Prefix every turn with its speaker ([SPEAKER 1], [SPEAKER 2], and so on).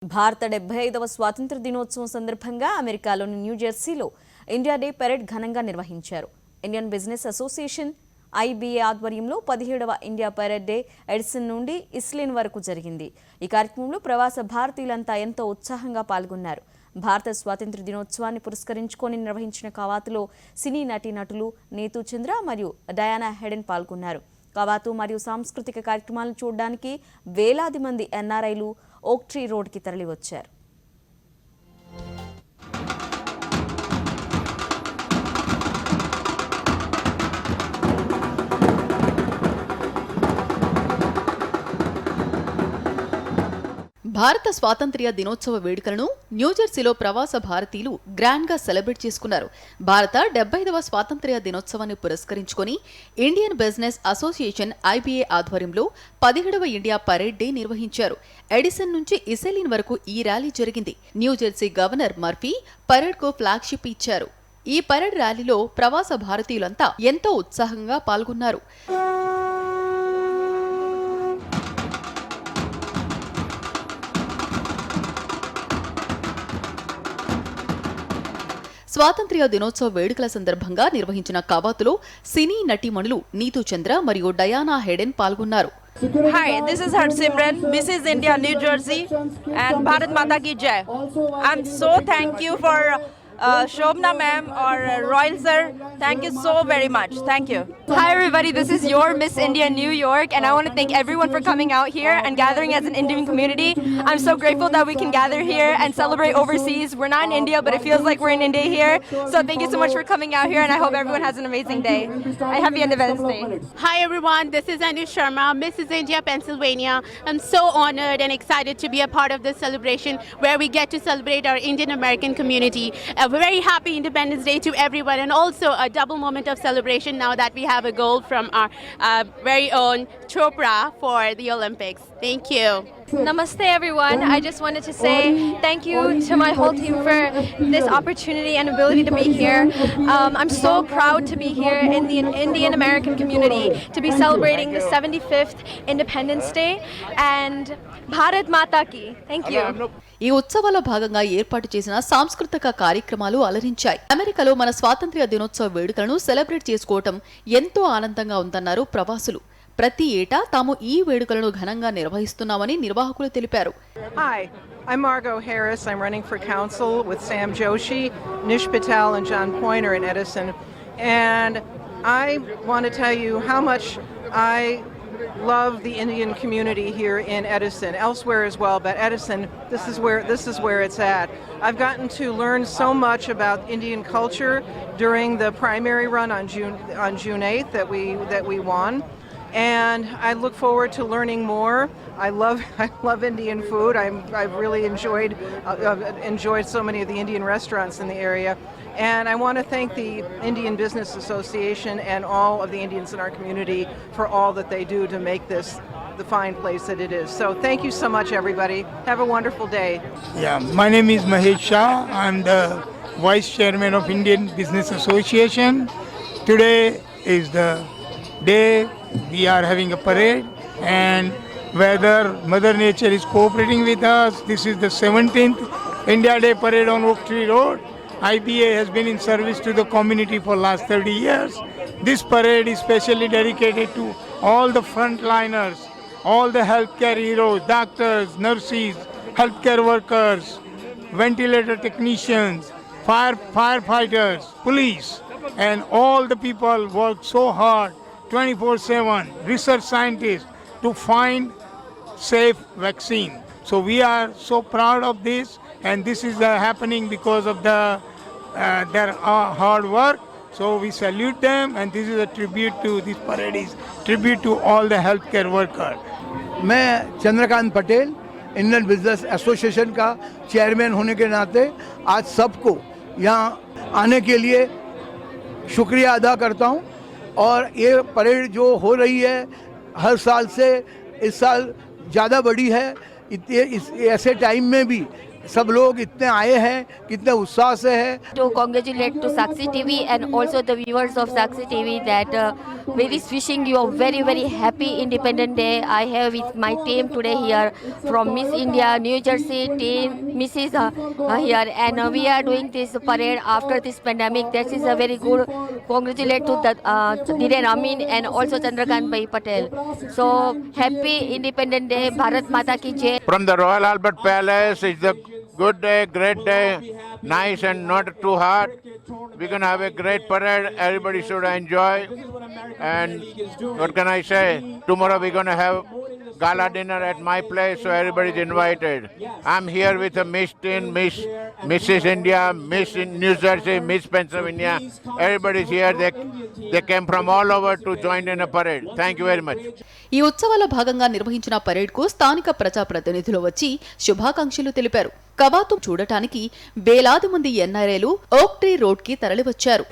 [SPEAKER 1] భారత 75వ స్వాతంత్ర దినోత్సవం సందర్భంగా అమెరికాలోని న్యూజెర్సీలో ఇండియా డే పెరేడ్ ఘనంగా నిర్వహించారు. ఇండియన్ బిజినెస్ అసోసియేషన్ ఐబీఏ ఆధ్వర్యంలో 17వ ఇండియా పెరేడ్ డే ఎడిసన్ నుండి ఇస్లిన్ వరకు జరిగింది. ఈ కార్యక్రమంలో ప్రవాస భారతీయులంతా ఎంతో ఉత్సాహంగా పాల్గొన్నారు. భారత స్వాతంత్ర దినోత్సవాన్ని పురస్కరించుకొని నిర్వహించిన కవాతులో సినీ నటీనటులు నీతూ చంద్ర మరియు డయానా హెడెన్ పాల్గొన్నారు. కవాతు మరియు సాంస్కృతిక కార్యక్రమాలను చూడడానికి వేలాది మంది ఎన్ఆర్ఐలు ఓక్ ట్రీ రోడ్కి తరలివచ్చారు.
[SPEAKER 2] భారత స్వాతంత్ర్య దినోత్సవ వేడుకలను న్యూజెర్సీలో ప్రవాస భారతీయులు గ్రాండ్ గా సెలబ్రేట్ చేసుకున్నారు. భారత 75వ స్వాతంత్ర్య దినోత్సవాన్ని పురస్కరించుకొని ఇండియన్ బిజినెస్ అసోసియేషన్ ఐబీఏ ఆధ్వర్యంలో 17వ ఇండియా పరేడ్ డే నిర్వహించారు. ఎడిసన్ నుంచి ఇసెలిన్ వరకు ఈ ర్యాలీ జరిగింది. న్యూజెర్సీ గవర్నర్ మర్ఫీ పరేడ్ కు ఫ్లాగ్షిప్ ఇచ్చారు. ఈ పరేడ్ ర్యాలీలో ప్రవాస భారతీయులంతా ఎంతో ఉత్సాహంగా పాల్గొన్నారు. స్వాతంత్ర్య దినోత్సవ వేడుకల సందర్భంగా నిర్వహించిన కవాతులో సినీ నటీమణులు నీతూ చంద్ర మరియు డయానా హెడెన్ పాల్గొన్నారు.
[SPEAKER 3] Hi, this is Harsimran, Mrs. India, New Jersey, and Bharat Mata Ki Jai. I'm so thank you for Shobna ma'am or Royal sir. Thank you so very much. Thank you.
[SPEAKER 4] Hi everybody, this is your Miss India New York, and I want to thank everyone for coming out here and gathering as an Indian community. I'm so grateful that we can gather here and celebrate overseas. We're not in India, but it feels like we're in India here. So thank you so much for coming out here, and I hope everyone has an amazing day. Happy Independence Day.
[SPEAKER 5] Hi everyone, this is Anu Sharma, Mrs. India, Pennsylvania. I'm so honored and excited to be a part of this celebration where we get to celebrate our Indian American community. A very happy Independence Day to everyone, and also a double moment of celebration now that we have a gold from our very own Chopra for the Olympics. Thank you.
[SPEAKER 4] Namaste everyone. I just wanted to say thank you to my whole team for this opportunity and ability to be here. I'm so proud to be here in the Indian American community to be celebrating the 75th Independence Day and Bharat Mata Ki. Thank you.
[SPEAKER 2] ఈ ఉత్సవాల్లో భాగంగా ఏర్పాటు చేసిన సాంస్కృతిక కార్యక్రమాలు అలరించాయి. అమెరికాలో మన స్వాతంత్ర్య దినోత్సవ వేడుకలను సెలబ్రేట్ చేసుకోవటం ఎంతో ఆనందంగా ఉందన్నారు ప్రవాసులు. ప్రతి ఏటా తాము ఈ వేడుకలను ఘనంగా నిర్వహిస్తున్నామని నిర్వాహకులు తెలిపారు.
[SPEAKER 3] Hi, I'm Margot Harris. I'm running for council with Sam Joshi, Nish Patel, and John Pointer in Edison. And I want to tell you how much I love the Indian community here in Edison, elsewhere as well, but Edison, this is where it's at. I've gotten to learn so much about Indian culture during the primary run on June 8th that we won. And I look forward to learning more. I love Indian food. I've really enjoyed so many of the Indian restaurants in the area. And I want to thank the Indian Business Association and all of the Indians in our community for all that they do to make this the fine place that it is. So thank you so much, everybody. Have a wonderful day.
[SPEAKER 6] Yeah, my name is Mahesh Shah. I'm the Vice Chairman of Indian Business Association. Today is the day we are having a parade, and whether Mother Nature is cooperating with us, this is the 17th India Day parade on Oak Tree Road. IBA has been in service to the community for last 30 years. This parade is specially dedicated to all the frontliners, all the healthcare heroes, doctors, nurses, healthcare workers, ventilator technicians, firefighters, police, and all the people work so hard 24/7, research scientists, to find safe vaccine. So we are so proud of this, and this is happening because of their hard work. So we salute them, and this is a tribute to this parade is tribute to all the healthcare workers.
[SPEAKER 7] मैं Chandrakant Patel Indian business association का chairman होने के नाते आज सबको यहाँ आने के लिए शुक्रिया अदा करता हूँ. और ये परेड जो हो रही है हर साल से इस साल ज़्यादा बड़ी है. ऐसे टाइम में भी सब लोग इतने आए हैं, कितने उत्साह से है।
[SPEAKER 8] To congratulate to Sakshi TV and also the viewers of Sakshi TV that very wishing you a very very happy Independence Day. I have with my team today here from Miss India New Jersey team Mrs. Here and we are doing this parade after this pandemic. That is a very good. Congratulate to the Dhiren Amin and also Chandrakant Bhai Patel. So happy Independence Day, Bharat Mata ki Jai.
[SPEAKER 9] From the Royal Albert Palace, it's a good day, great day, nice and not too hot. We're going to have a great parade. Everybody should enjoy. And what can I say? Tomorrow we're going to have gala dinner at my place, so everybody's invited. I'm here with a Miss Teen, Mrs. India, Miss New Jersey, Miss Pennsylvania. Everybody's here. They came from all over to join in a parade. Thank you very much.
[SPEAKER 2] ఈ ఉత్సవాల భాగంగా నిర్వహించిన పరేడ్కు స్థానిక ప్రజాప్రతినిధులు వచ్చి శుభాకాంక్షలు తెలిపారు. కవాతు చూడటానికి వేలాది మంది ఎన్ఆర్ఐలు ఓక్ ట్రీ రోడ్ కి తరలివచ్చారు.